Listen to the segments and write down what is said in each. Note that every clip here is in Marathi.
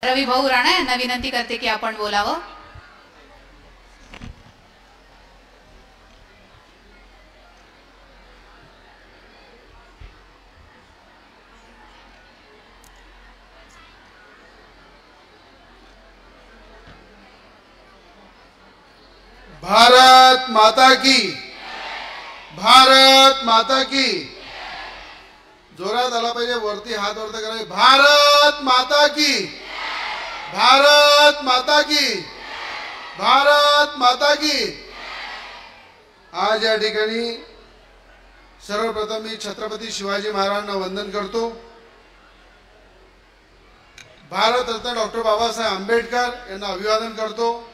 रवी भाऊ राणा यांना विनंती करते की आपण बोलावं। भारत माता की, भारत माता की। जोरात आला पाहिजे, वरती हात वरती करायचे। भारत माता की, भारत माता की, भारत माता की। आज या ठिकाणी सर्वप्रथम मी छत्रपती शिवाजी महाराजांना वंदन करतो। भारत रत्न डॉक्टर बाबासाहेब आंबेडकर यांना अभिवादन करतो।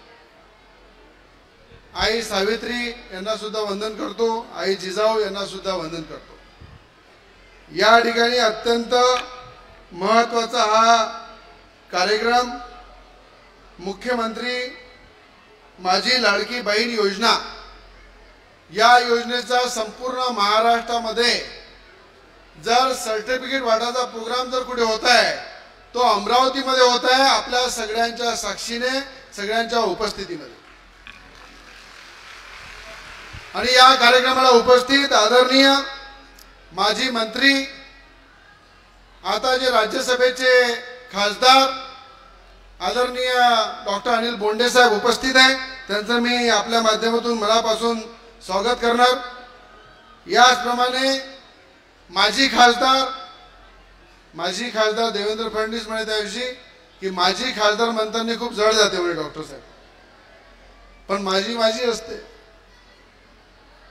आई सावित्री यांना सुद्धा वंदन करतो। आई जिजाऊ यांना सुद्धा वंदन करतो। या ठिकाणी अत्यंत महत्त्वाचा हा कार्यक्रम मुख्यमंत्री माझी लाडकी बहीण योजना, या योजनेचा संपूर्ण महाराष्ट्रामध्ये जर सर्टिफिकेट वाटायचा प्रोग्राम जर कुठे होत आहे तो अमरावतीमध्ये होत आहे, आपल्या सगळ्यांच्या साक्षीने, सगळ्यांच्या उपस्थितीमध्ये। आणि या कार्यक्रमाला उपस्थित आदरणीय माजी मंत्री, आता जे राज्यसभेचे खासदार आदरणीय डॉक्टर अनिल बोंडे साहेब उपस्थित आहे, त्यांचं मी आपल्या माध्यमातून मनापासून स्वागत करणार। याचप्रमाणे माजी खासदार देवेंद्र फडणवीस म्हणे त्याविषयी की माजी खासदार म्हणताना खूप जड जाते म्हणे डॉक्टर साहेब, पण माझी असते,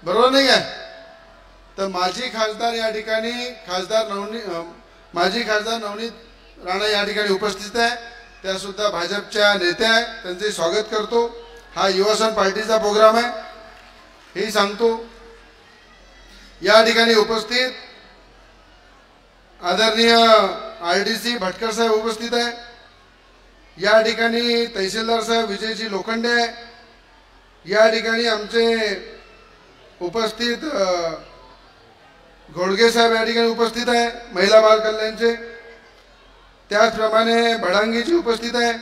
बरोबर नाही आहे? तर माजी खासदार या ठिकाणी माजी खासदार नवनीत राणा या ठिकाणी उपस्थित आहे, त्या सुद्धा भाजपच्या नेत्या आहे, त्यांचे स्वागत करतो। हा युवासन पार्टीचा प्रोग्राम आहे हे सांगतो। या ठिकाणी उपस्थित आदरणीय आरडीसी भटकर साहेब उपस्थित आहे। या ठिकाणी तहसीलदार साहेब विजयजी लोखंडे आहे। या ठिकाणी आमचे उपस्थित घोडगे साहेब या ठिकाणी उपस्थित आहे, महिला बाल कल्याणचे। त्याचप्रमाणे भडांगीजी उपस्थित आहे।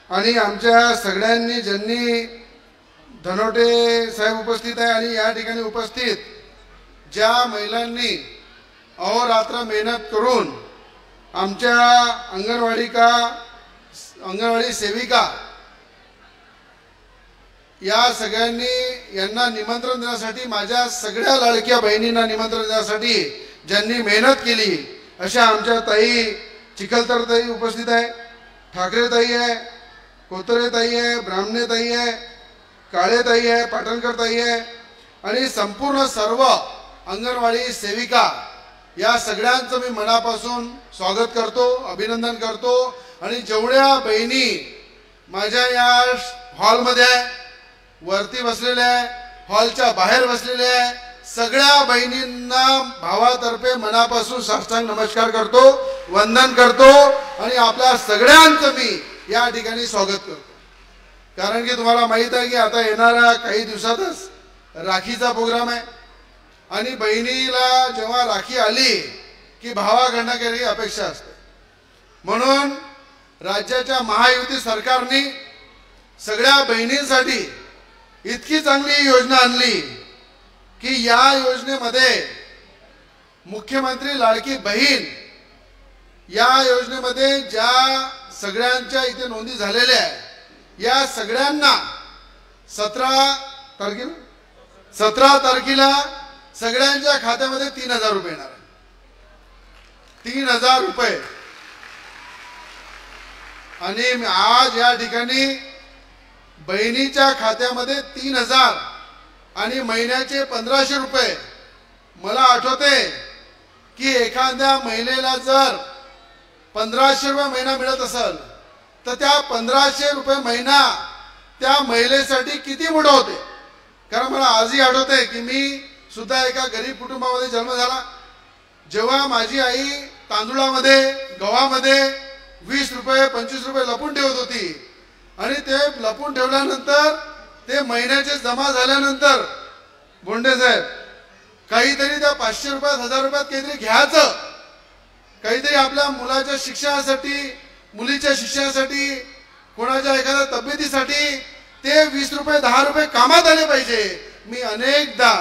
आणि आमच्या सगळ्यांनी ज्यांनी धनोटे साहेब उपस्थित आहे। आणि या ठिकाणी उपस्थित ज्या महिलांनी अहोरात्र मेहनत करून आमच्या अंगणवाडी सेविका या सगळ्यांनी यांना निमंत्रण देण्यासाठी, माझ्या सगळ्या लाडक्या बहिणींना निमंत्रण देण्यासाठी ज्यांनी मेहनत केली अशा आमच्या ताई चिखलतर ताई उपस्थित आहे, ठाकरे ताई आहे, कोतरे ताई आहे, ब्राह्मणे ताई आहे, काळे ताई आहे, पाटणकर ताई आहे आणि संपूर्ण सर्व अंगणवाडी सेविका या सगळ्यांचं मी मनापासून स्वागत करतो, अभिनंदन करतो। आणि जेवढ्या बहिणी माझ्या या हॉलमध्ये आहे, वरती बसलेल्या आहे, हॉलच्या बाहेर बसलेल्या आहे, सगळ्या बहिणींना भावातर्फे मनापासून साष्टांग नमस्कार करतो, वंदन करतो आणि आपल्या सगळ्यांचं मी या ठिकाणी स्वागत करतो। कारण की तुम्हाला माहित आहे की आता येणाऱ्या काही दिवसातच राखीचा प्रोग्राम आहे आणि बहिणीला जेव्हा राखी आली की भावाकडनं काही अपेक्षा असते। म्हणून राज्याच्या महायुती सरकारने सगळ्या बहिणींसाठी इतकी चांगली योजना आणली की या योजनेमध्ये मुख्यमंत्री लाडकी बहीण या योजनेमध्ये ज्या सगळ्यांच्या इथे नोंदी झालेल्या आहे या सगळ्यांना 17 तारखेला सगळ्यांच्या खात्यामध्ये 3000 रुपये येणार आहे। 3000 रुपये। आणि आज या ठिकाणी बहिणीच्या खात्यामध्ये 3000 आणि महिन्याचे 1500 रुपये। मला आठवते की एखाद्या महिलेला जर 1500 रुपये महिना मिळत असेल तर त्या 1500 रुपये महिना त्या महिलेसाठी किती मोठा होते। कारण मला आजही आठवते की मी सुद्धा एका गरीब कुटुंबामध्ये जन्म झाला, जेव्हा माझी आई तांदूळामध्ये गव्हामध्ये 20 रुपये 25 रुपये लपून ठेवत होती आणि ते लपून ठेवल्यानंतर ते महिन्याचे जमा झाल्यानंतर बोंडे साहेब काहीतरी त्या 500 रुपयात 1000 रुपयात काहीतरी घ्यायचं, काहीतरी आपल्या मुलाच्या शिक्षणासाठी मुलीच्या शिक्षणासाठी, कोणाच्या एखाद्या तब्येतीसाठी ते 20 रुपये 10 रुपये कामात आले पाहिजे. मी अनेकदा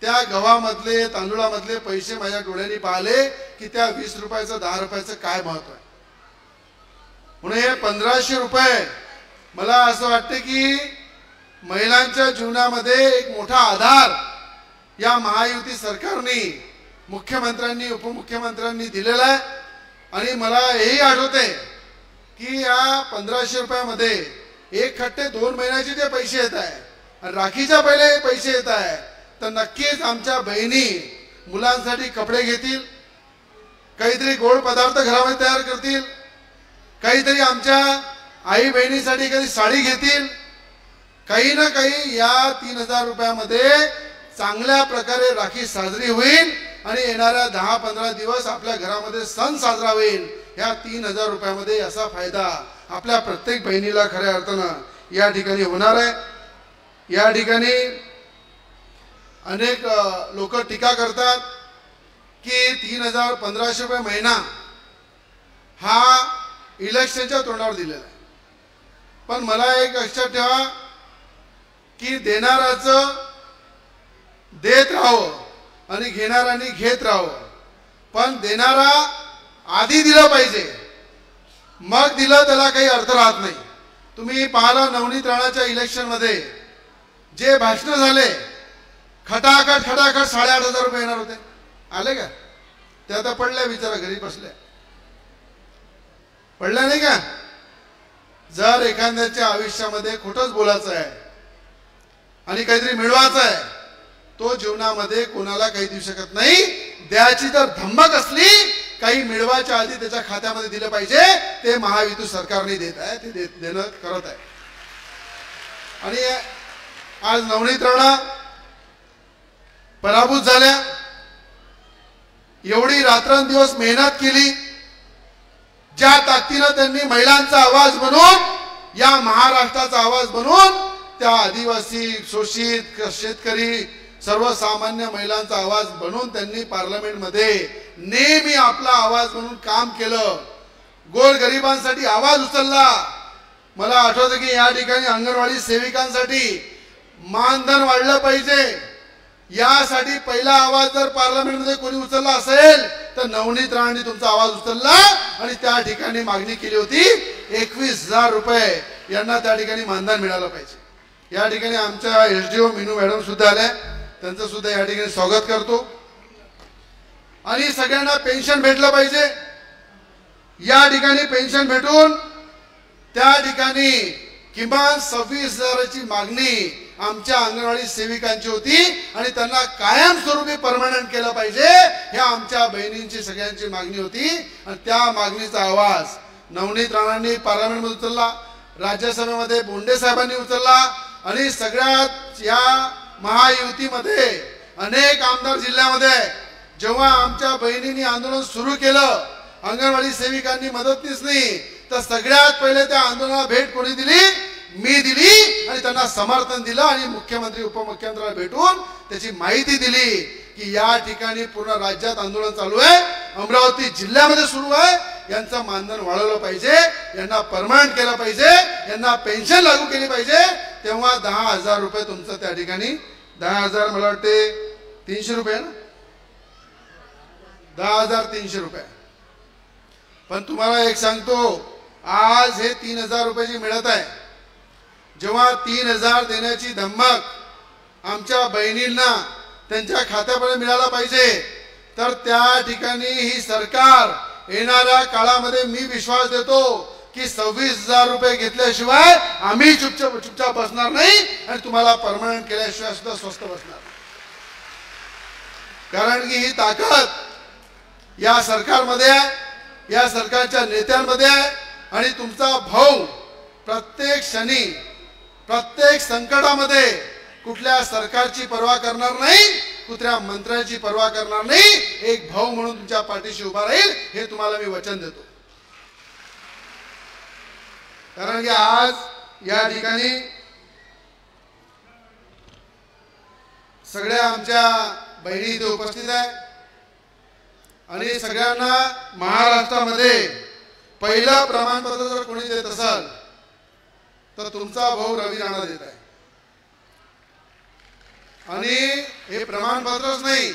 त्या गव्हामधले तांदूळामधले पैसे माझ्या डोळ्यांनी पाहिले की त्या 20 रुपयाचं 10 रुपयाचं काय महत्व आहे. म्हणून हे 1500 रुपये मला असं वाटते की महिलांच्या जीवनामध्ये एक मोठा आधार या महायुती सरकारने, मुख्यमंत्र्यांनी उपमुख्यमंत्र्यांनी दिलेला आहे. आणि मला हेही आठवते की या 1500 रुपयामध्ये एक खट्टे 2 महिन्याचे जे पैसे येत आहे आणि राखीच्या पहिले पैसे येत आहे, तर नक्कीच आमच्या बहिणी मुलांसाठी कपडे घेतील, काहीतरी गोड पदार्थ घरामध्ये तयार करतील, काहीतरी आमच्या आई बहिणीसाठी एखादी साडी घेतील. काही ना काही या 3000 रुपयामध्ये चांगल्या प्रकारे राखी साजरी होईल आणि येणाऱ्या 10-15 दिवस आपल्या घरामध्ये सण साजरा होईल. या 3000 रुपयामध्ये असा फायदा आपल्या प्रत्येक बहिणीला खऱ्या अर्थानं या ठिकाणी होणार आहे. या ठिकाणी अनेक लोक टीका करतात की 3000 1500 रुपये महिना हा इलेक्शनच्या तोंडावर दिलेला आहे. पण मला एक लक्षात ठेवा की देणाराचं देत राहावं आणि घेणाऱ्यांनी घेत राहावं. पण देणारा आधी दिलं पाहिजे, मग दिलं त्याला काही अर्थ राहत नाही. तुम्ही पाहिला नवनीत राणाच्या इलेक्शनमध्ये जे भाषण झाले, खटाखट 8,500 रुपये येणार होते, आले का? ते आता पडल्या, बिचारा घरी बसल्या, पडल्या नाही का? जर एखाद्याच्या आयुष्यामध्ये खोटंच बोलायचं आहे आणि काहीतरी मिळवायचं आहे, तो जीवनामध्ये कोणाला काही देऊ शकत नाही. द्यायची तर धम्मक असली, काही मिळवायच्या आधी त्याच्या खात्यामध्ये दिलं पाहिजे. ते महायुती सरकारने देत आहे, ते देणं करत आहे. आणि आज नवनीत राणा पराभूत झाल्या. एवढी रात्रंदिवस मेहनत केली, ज्या ताकदीनं त्यांनी महिलांचा आवाज बनवून, या महाराष्ट्राचा आवाज बनवून, त्या आदिवासी, शोषित, शेतकरी, सर्वसामान्य महिलांचा आवाज बनवून त्यांनी पार्लमेंटमध्ये नेहमी आपला आवाज म्हणून काम केलं. गोरगरिबांसाठी आवाज उचलला. मला आठवतं की या ठिकाणी अंगणवाडी सेविकांसाठी मानधन वाढलं पाहिजे, यासाठी पहिला आवाज जर पार्लमेंटमध्ये कोणी उचलला असेल तर नवनीत राणांनी तुमचा आवाज उचलला आणि त्या ठिकाणी मागणी केली होती 21,000 रुपये यांना त्या ठिकाणी मानधन मिळालं पाहिजे. या ठिकाणी आमच्या एसडीओ मीनू मॅडम सुद्धा आल्या, त्यांचं सुद्धा या ठिकाणी स्वागत करतो. आणि सगळ्यांना पेन्शन भेटलं पाहिजे. या ठिकाणी पेन्शन भेटून त्या ठिकाणी किमान 26,000ची मागणी आमच्या अंगणवाडी सेविकांची होती आणि त्यांना कायमस्वरूपी परमनंट केलं पाहिजे, ह्या आमच्या बहिणींची सगळ्यांची मागणी होती. आणि त्या मागणीचा आवाज नवनीत राणांनी पार्लमेंटमध्ये उचलला, राज्यसभेमध्ये बोंडे साहेबांनी उचलला आणि सगळ्यात या महायुतीमध्ये अनेक आमदार जिल्ह्यामध्ये जेव्हा आमच्या बहिणींनी आंदोलन सुरू केलं, अंगणवाडी सेविकांनी मदतनीस नाही, तर सगळ्यात पहिले त्या आंदोलनाला भेट कोणी दिली? मी दिली आणि त्यांना समर्थन दिलं आणि मुख्यमंत्री उपमुख्यमंत्र्यांना भेटून त्याची माहिती दिली की या ठिकाणी पूर्ण राज्यात आंदोलन चालू आहे, अमरावती जिल्ह्यामध्ये सुरू आहे, यांचं मानधन वाढवलं पाहिजे, यांना परमनंट केलं पाहिजे, यांना पेन्शन लागू केली पाहिजे. तेव्हा 10,000 रुपये तुमचं त्या ठिकाणी 10,000 मला वाटते 300 रुपये ना, 10,300 रुपये. पण तुम्हाला एक सांगतो, आज हे 3,000 रुपये जे मिळत आहे, जेव्हा 3,000 देण्याची धमक आमच्या बहिणींना त्यांच्या खात्यापर्यंत मिळाला पाहिजे, तर त्या ठिकाणी ही सरकार येणाऱ्या काळामध्ये मी विश्वास देतो की 26,000 रुपये घेतल्याशिवाय आम्ही चुपचाप बसणार नाही आणि तुम्हाला परमनंट केल्याशिवाय सुद्धा स्वस्त बसणार. कारण की ही ताकद या सरकारमध्ये आहे, या सरकारच्या नेत्यांमध्ये आहे. आणि तुमचा भाऊ प्रत्येक क्षणी, प्रत्येक संकटामध्ये कुठल्या सरकारची पर्वा करणार नाही, कुठल्या मंत्र्याची पर्वा करणार नाही, एक भाऊ म्हणून तुमच्या पाठीशी उभा राहील, हे तुम्हाला मी वचन देतो. कारण की आज या ठिकाणी सगळ्या आमच्या बहिणी इथे उपस्थित आहे आणि सगळ्यांना महाराष्ट्रामध्ये पहिलं प्रमाणपत्र जर कोणी देत असाल तर तुमचा भाऊ रवी राणा देत आहे. आणि हे प्रमाणपत्रच नाही,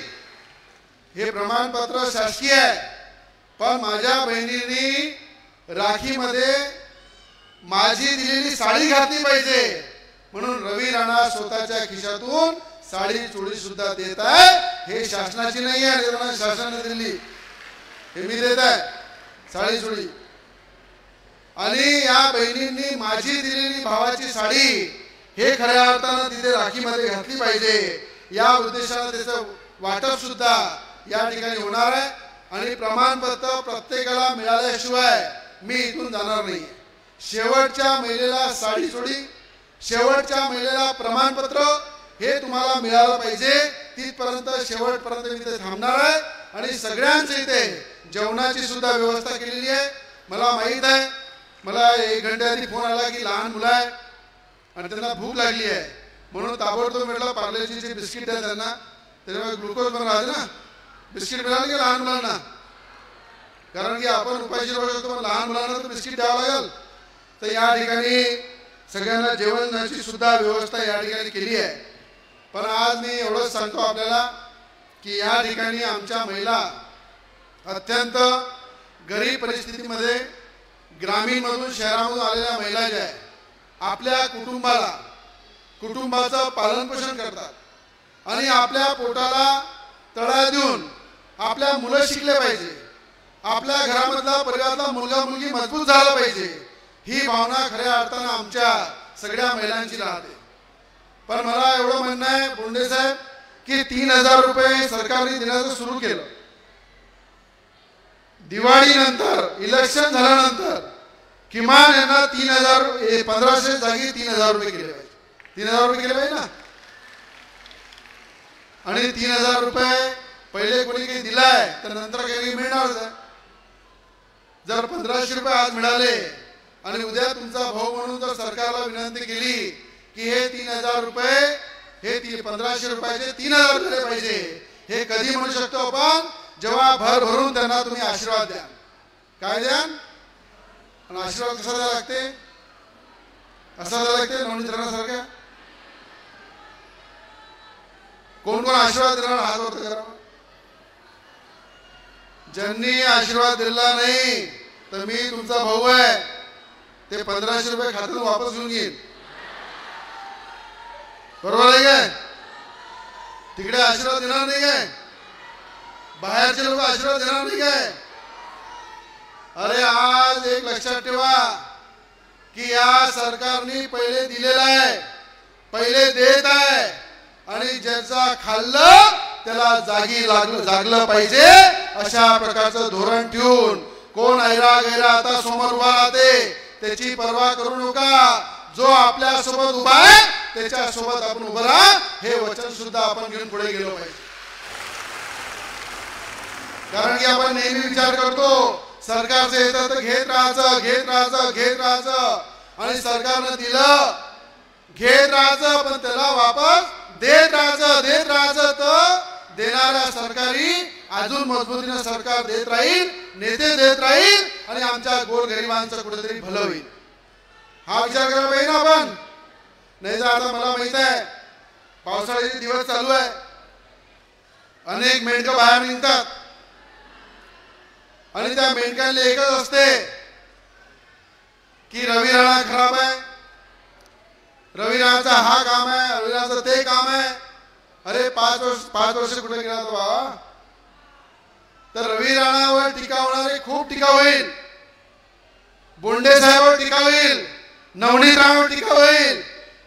हे प्रमाणपत्र शासकीय आहे. पण माझ्या बहिणींनी राखीमध्ये माझी दिलेली साडी घातली पाहिजे म्हणून रवी राणा स्वतःच्या खिशातून साडी चोळी सुद्धा देत आहे. हे शासनाची नाही आहे, शासनाने दिली, हे मी देत आहे साडी चोळी. आणि या बहिणींनी माझी दिलेली भावाची साडी हे खऱ्या अर्थानं तिथे राखीमध्ये घातली पाहिजे. या उद्देशाने त्याचं वाटप सुद्धा या ठिकाणी होणार आहे. आणि प्रमाणपत्र प्रत्येकाला मिळाल्याशिवाय मी इथून जाणार नाही. शेवटच्या महिलेला साडी चोळी, शेवटच्या महिलेला प्रमाणपत्र हे तुम्हाला मिळालं पाहिजे. तिथपर्यंत शेवटपर्यंत मी इथे थांबणार आहे. आणि सगळ्यांच्या इथे जेवणाची सुद्धा व्यवस्था केलेली आहे. मला माहीत आहे, मला 1 घंटे आधी फोन आला की लहान मुलं आहे आणि त्यांना भूक लागली आहे म्हणून ताबडतोब म्हटलं पार्लेजीचे बिस्किट द्या त्यांना, त्याच्यामुळे ग्लुकोज पण राहते ना. बिस्किट मिळाले की लहान मुलांना, कारण की आपण उपाशी राहू शकतो पण लहान मुलांना तर बिस्किट द्यावं लागेल. तर या ठिकाणी सगळ्यांना जेवणाची सुद्धा व्यवस्था या ठिकाणी केली आहे. पण आज मी एवढंच सांगतो आपल्याला की या ठिकाणी आमच्या महिला अत्यंत गरीब परिस्थितीमध्ये, ग्रामीणमधून शहरामधून आलेल्या महिला ज्या आहेत, आपल्या कुटुंबाचं पालनपोषण करतात आणि आपल्या पोटाला तडा देऊन आपल्या मुलं शिकले पाहिजे, आपल्या घरामधला परिवारातला मुलगा मुलगी मजबूत झाला पाहिजे, ही भावना खऱ्या अर्थानं आमच्या सगळ्या महिलांची राहते. पण मला एवढं म्हणणं आहे बोंडे साहेब की 3000 रुपये सरकारने देण्याचं सुरू केलं. दिवाळीनंतर इलेक्शन झाल्यानंतर किमान यांना 1500 जागी 3000 रुपये केले पाहिजे. 3000 रुपये केले पाहिजे ना. आणि 3000 रुपये पहिले कोणी काही दिलाय तर नंतर काही मिळणार. जर 1500 रुपये आज मिळाले आणि उद्या तुमचा भाऊ म्हणून जर सरकारला विनंती केली की हे 3000 रुपये, हे 1500 रुपयाचे 3000 झाले पाहिजे, हे कधी म्हणू शकतो आपण? जेव्हा भरून त्यांना तुम्ही आशीर्वाद द्या. काय द्या? आणि आशीर्वाद कसा द्यावा लागते? असा द्यावा लागते नवनीत राणासारख्या. कोण कोण आशीर्वाद देणार हात वर करा. ज्यांनी आशीर्वाद दिला नाही तर मी तुमचा भाऊ आहे, ते 1500 रुपये खात्यातून वापस घेऊन घेईन. बरोबर आहे काय? तिकडे आशीर्वाद देणार नाही काय? बाहेरचे लोक आशीर्वाद देणार नाही काय? अरे आज एक लक्षात ठेवा की या सरकारने पहिले दिलेला आहे, पहिले देत आहे आणि ज्याचा खाल्लं त्याला जागलं पाहिजे अशा प्रकारचं धोरण ठेवून कोण ऐरा गैरा आता समोर उभा राहते त्याची पर्वा करू नका. जो आपल्या सोबत उभा आहे त्याच्या सोबत आपण उभं राहा, हे वचन सुद्धा आपण घेऊन पुढे गेलो पाहिजे. कारण की आपण नेहमी विचार करतो सरकारचं येतं तर घेत राहायचं आणि सरकारनं दिलं घेत राहायचं पण त्याला वापस देत राहायचं तर देणाऱ्या सरकारी अजून मजबूतीने सरकार देत राहील, नेते देत राहील आणि आमच्या गोरगरिबांचं कुठेतरी भलं होईल. हा विचार करायला पाहिजे ना आपण. नाही तर आता मला माहित आहे पावसाळ्याचे दिवस चालू आहे, अनेक मेंढकं बाहेर निघतात आणि त्या मेंढकांना एकच असते की रवी राणा खराब आहे, रवी राणाचा हा काम आहे, रवी राणाचं ते काम आहे. अरे 5 वर्ष कुठे गेला तो बाबा? तर रवी राणावर टीका होणारे खूप टीका होईल, बोंडे साहेबांवर टीका होईल, नवनीत राणावर टीका होईल.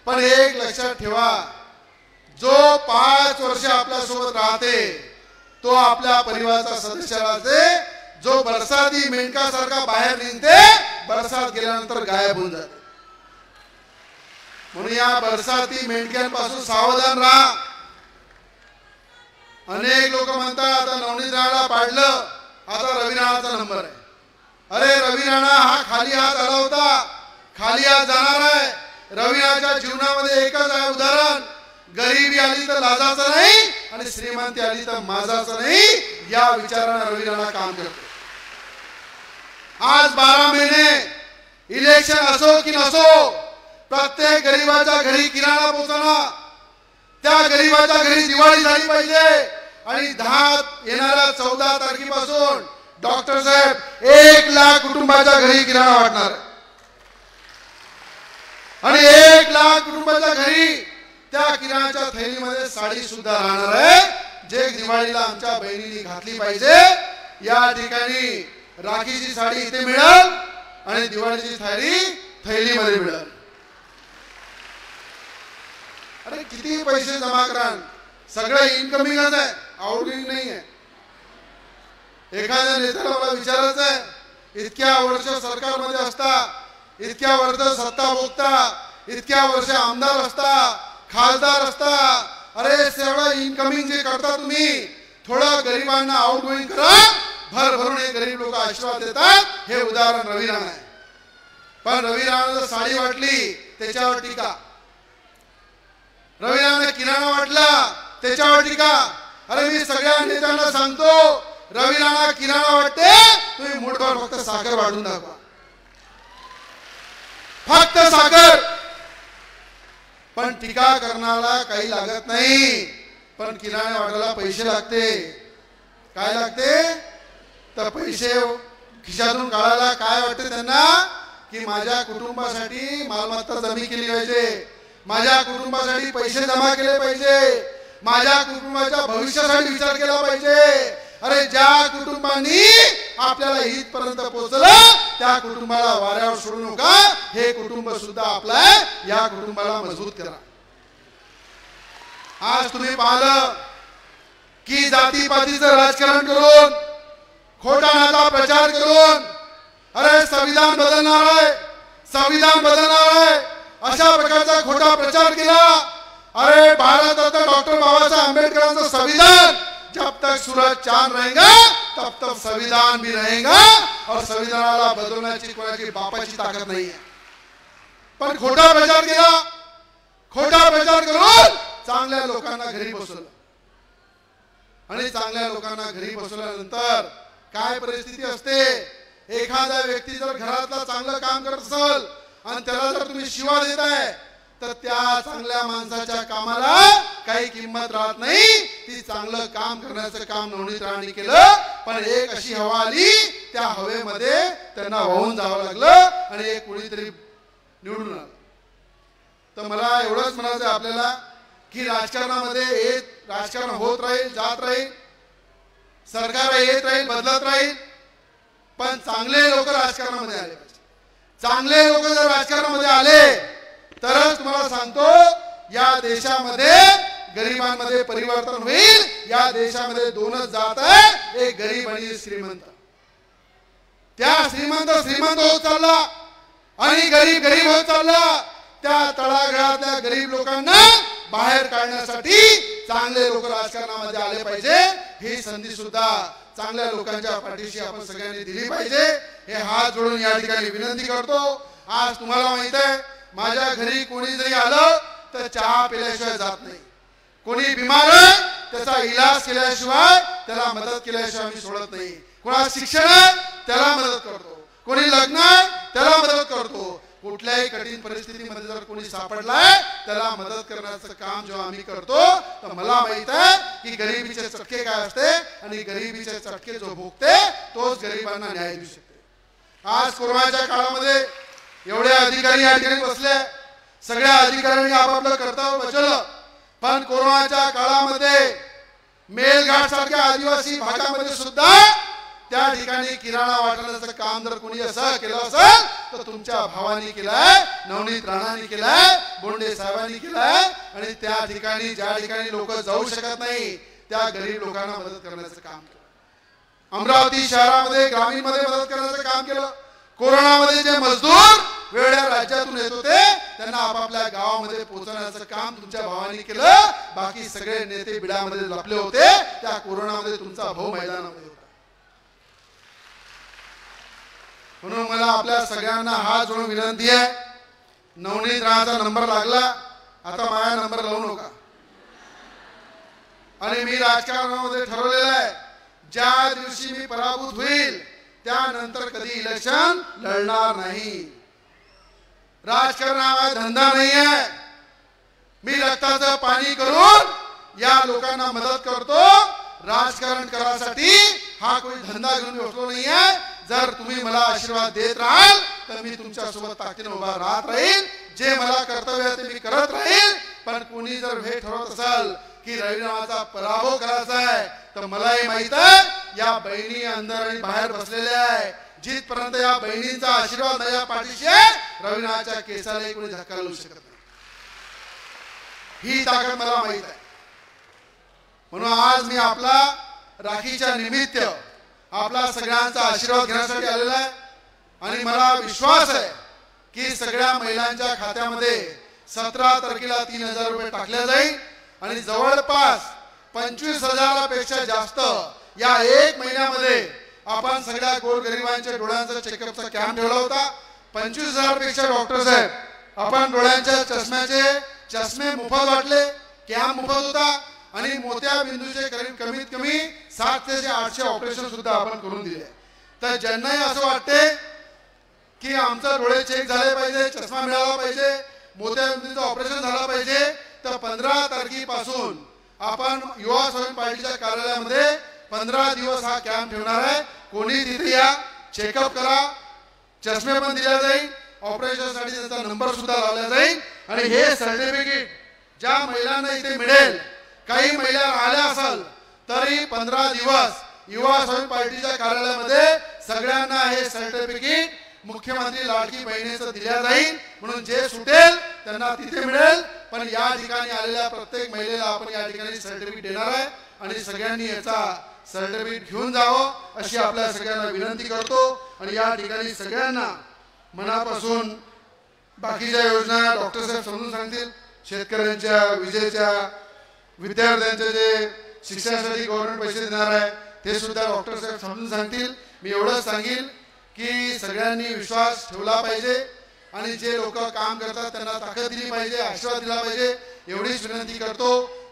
पण एक लक्षात ठेवा, जो 5 वर्ष आपल्या सोबत राहते तो आपल्या परिवाराचा सदस्य राहते. जो बरसाती मेंढकासारखा बाहेर निघते बरसात गेल्यानंतर गायब होऊन जाते. म्हणून या बरसाती मेंढक्यांपासून सावधान राहा. अनेक लोक म्हणतात आता नवनीत राणाला पाडलं, आता रवी राणाचा नंबर आहे. अरे रवी राणा हा खाली हात आला होता, खाली हात जाणार आहे. रवी राणाच्या जीवनामध्ये एकच आहे उदाहरण, गरिबी आली तर लाजाचं नाही आणि श्रीमंती आली तर माझाचं नाही, या विचाराने रवी राणा काम करतो. आज 12 महिने इलेक्शन असो की नसो, प्रत्येक गरीबाच्या घरी किराणा पोहोचणं, त्या गरीबाच्या घरी दिवाळी झाली पाहिजे आणि 10 येणाऱ्या 14 तारखेपासून डॉक्टर साहेब 1 लाख कुटुंबाच्या घरी किराणा वाटणार आणि 1 लाख कुटुंबाच्या घरी त्या किराणाच्या थैलीमध्ये साडी सुद्धा राहणार आहे, जे दिवाळीला आमच्या बहिणींनी घातली पाहिजे. या ठिकाणी राखीची साडी इथे मिळेल आणि दिवाळीची थाळी थैलीमध्ये मिळेल. अरे किती पैसे जमा करा, सगळं इनकमिंगच आहे, आउटगोइंग नाही आहे. एखाद्या नेत्याला मला विचारायचं आहे, इतक्या वर्ष सरकारमध्ये असता, इतक्या वर्ष सत्ता भोगता, इतक्या वर्ष आमदार असता, खासदार असता, अरे सगळं इनकमिंग जे करता तुम्ही, थोडं गरिबांना आउटगोइंग करा. भरभरून हे गरीब लोक आशीर्वाद देतात. हे उदाहरण रवी राणा आहे. पण रवी राणाला साडी वाटली त्याच्यावर टीका, रवी राणाने किराणा वाटला त्याच्यावर टीका. अरे मी सगळ्या नेत्यांना सांगतो, रवी राणा किराणा वाटते, तुम्ही मुठभर फक्त साखर वाढून दाखवा, फक्त साखर. पण टीका करण्याला काही लागत नाही, पण किराणा वाटायला पैसे लागते. काय लागते तर पैसे खिशातून काढायला काय वाटते त्यांना की माझ्या कुटुंबासाठी मालमत्ता जमा केली पाहिजे, माझ्या कुटुंबासाठी पैसे जमा केले पाहिजे, माझ्या कुटुंबाच्या भविष्यासाठी विचार केला पाहिजे. अरे ज्या कुटुंबांनी आपल्याला इथपर्यंत पोहोचलं त्या कुटुंबाला वाऱ्यावर सोडू नका. हे कुटुंब सुद्धा आपलं आहे, या कुटुंबाला मजबूत करा. आज तुम्ही पाहिलं की जातीपातीचं राजकारण करून, खोटा नाता प्रचार करून, अरे संविधान बदलणार आहे, संविधान बदलणार आहे, अशा प्रकारचा खोटा प्रचार केला. अरे भारतरत्न डॉक्टर बाबासाहेब आंबेडकरांचं संविधान, जब तक सूरज चांद रहेगा तब तक संविधान भी रहेगा. और संविधानाला बदलण्याची कोणाची बापाची ताकद नाही आहे. पण खोटा प्रचार केला, खोटा प्रचार करून चांगल्या लोकांना घरी बसवलं आणि चांगल्या लोकांना घरी बसवल्यानंतर काय परिस्थिती असते. एखादा व्यक्ती जर घरातला चांगलं काम करत असेल आणि त्याला जर तुम्ही शिवा देताय तर त्या चांगल्या माणसाच्या कामाला काही किंमत राहत नाही. ती चांगलं काम करण्याचं काम नवनीत राणांनी केलं, पण एक अशी हवा आली, त्या हवेमध्ये त्यांना वाहून जावं लागलं आणि एक कुणीतरी निवडून आलं. तर मला एवढंच म्हणायचं आपल्याला की राजकारणामध्ये राजकारण होत राहील, जात राहील, सरकार येत राहील, बदलत राहील, पण चांगले लोक राजकारणामध्ये आले पाहिजे. चांगले लोक जर राजकारणामध्ये आले तरच तुम्हाला सांगतो या देशामध्ये गरिबांमध्ये परिवर्तन होईल. या देशामध्ये दोनच जात आहे, एक गरीब आणि श्रीमंत. त्या श्रीमंत होत चालला आणि गरीब गरीब होत चालला. त्या तळागाळातल्या गरीब लोकांना बाहेर काढण्यासाठी चांगले लोक राजकारणामध्ये आले पाहिजे. ही संधी सुद्धा चांगल्या लोकांच्या पाठीशी आपण सगळ्यांनी दिली पाहिजे. हे हात जोडून या ठिकाणी विनंती करतो. आज तुम्हाला माहित आहे, माझ्या घरी कोणी जरी आलं तर चहा पिल्याशिवाय जात नाही. कोणी बिमार आहे त्याचा इलाज केल्याशिवाय, त्याला मदत केल्याशिवाय मी सोडत नाही. कोणा शिक्षण आहे त्याला मदत करतो, कोणी लग्न आहे त्याला मदत करतो. कुठल्याही कठीण परिस्थितीमध्ये जर कोणी सापडलाय त्याला मदत करण्याचं काम जेव्हा आम्ही करतो तर मला माहित आहे की गरिबीचे चटके काय असते आणि गरिबीचे चटके जो भोगते तोच गरिबांना न्याय देऊ शकते. आज कोरोनाच्या काळामध्ये एवढे अधिकारी या ठिकाणी बसले, सगळ्या अधिकाऱ्यांनी आपापलं कर्तव्य बजावलं, पण कोरोनाच्या काळामध्ये मेलघाट सारख्या आदिवासी भागामध्ये सुद्धा त्या ठिकाणी किराणा वाटण्याचं काम जर कोणी असं केलं असेल तर तुमच्या भावानी केलंय, नवनीत राणांनी केलंय, बोंडे साहेबांनी केलंय. आणि त्या ठिकाणी ज्या ठिकाणी लोक जाऊ शकत नाही त्या गरीब लोकांना मदत करण्याचं काम केलं. अमरावती शहरामध्ये ग्रामीण मध्ये मदत करण्याचं काम केलं. कोरोनामध्ये जे मजदूर वेगळ्या राज्यातून येत होते त्यांना आपापल्या गावामध्ये पोहोचवण्याचं काम तुमच्या भावानी केलं. बाकी सगळे नेते बिडामध्ये लपले होते. त्या कोरोनामध्ये तुमचा भाऊ मैदानामध्ये होता. म्हणून मला आपल्या सगळ्यांना हात जोडून विनंती आहे, नवनीत राणाचा नंबर लागला, आता माझा नंबर लावू नका. आणि मी राजकारणामध्ये ठरवलेलं आहे, ज्या दिवशी मी पराभूत होईल त्यानंतर कधी इलेक्शन लढणार नाही. राजकारण हा धंदा नाही आहे. मी रक्ताचं पाणी करून या लोकांना मदत करतो. राजकारण करासाठी हा कोणी धंदा घेऊन बसलो नाही आहे. जर तुम्ही मला आशीर्वाद देत राहाल तर मी तुमच्या सोबत ताकदीने उभा राहत राहील. जे मला कर्तव्य आहे ते मी करत राहील. पण कोणी जर हे ठरवत असाल की रवी नावाचा पराभव करायचा आहे तर मलाही माहित आहे या बहिणी अंदर आणि बाहेर बसलेल्या आहे. जिथपर्यंत या बहिणींचा आशीर्वाद माझ्या पाठीशी आहे रवी नावाच्या केसाला कोणी धक्का लावू शकत नाही. ही ताकद मला माहित आहे. म्हणून आज मी आपला राखीच्या निमित्त आपला सगळ्यांचा आशीर्वाद घेण्यासाठी आलेला आहे. आणि मला विश्वास आहे की सगळ्या महिलांच्या खात्यामध्ये 17 तारखेला 3,000 रुपये टाकले जाईल. आणि जवळपास 25,000 पेक्षा जास्त या 1 महिन्यामध्ये आपण सगळ्या गोरगरिबांच्या डोळ्यांचा चेकअपचा कॅम्प ठेवला होता. 25,000 पेक्षा डॉक्टर साहेब आपण डोळ्यांच्या चष्मे मोफत वाटले. कॅम्प मोफत होता. आणि मोत्या बिंदूचे कमीत कमी 700 ते 800 ऑपरेशन सुद्धा आपण करून दिले. तर ज्यांनाही असं वाटते की आमचा डोळे चेक झाले पाहिजे, चष्मा मिळाला पाहिजे, मोत्या बिंदूचं ऑपरेशन झालं पाहिजे, तर 15 तारखेपासून आपण युवा स्वाभिमान पार्टीच्या कार्यालयामध्ये 15 दिवस हा कॅम्प ठेवणार आहे. कोणी तिथे या, चेकअप करा, चष्मे पण दिले जाईल, ऑपरेशनसाठी त्यांचा नंबर सुद्धा लावला जाईल. आणि हे सर्टिफिकेट ज्या महिलांना इथे मिळेल, काही महिला राहिल्या असाल तरी 15 दिवस युवा स्वाभिमान पार्टीच्या कार्यालयामध्ये सगळ्यांना हे सर्टिफिकेट मुख्यमंत्री लाडकी बहिणीचं दिल्या जाईल. म्हणून जे सुटेल त्यांना तिथे मिळेल. पण या ठिकाणी आलेल्या प्रत्येक महिलेला आपण या ठिकाणी सर्टिफिकेट देणार आहे. आणि सगळ्यांनी याचा सर्टिफिकेट घेऊन जावं अशी आपल्या सगळ्यांना विनंती करतो. आणि या ठिकाणी सगळ्यांना मनापासून बाकीच्या योजना डॉक्टर साहेब समजून सांगतील. शेतकऱ्यांच्या, विजेच्या, विद्यार्थ्यांचे जे शिक्षणासाठी गव्हर्नमेंट पैसे देणार आहे ते सुद्धा डॉक्टर साहेब समजून सांगतील. मी एवढंच सांगेल की सगळ्यांनी विश्वास ठेवला पाहिजे. आणि जे लोक काम करतात त्यांना ताकद दिली पाहिजे, आशीर्वाद दिला पाहिजे, एवढीच विनंती करतो.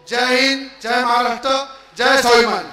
जय हिंद, जय महाराष्ट्र, जय स्वाभिमान.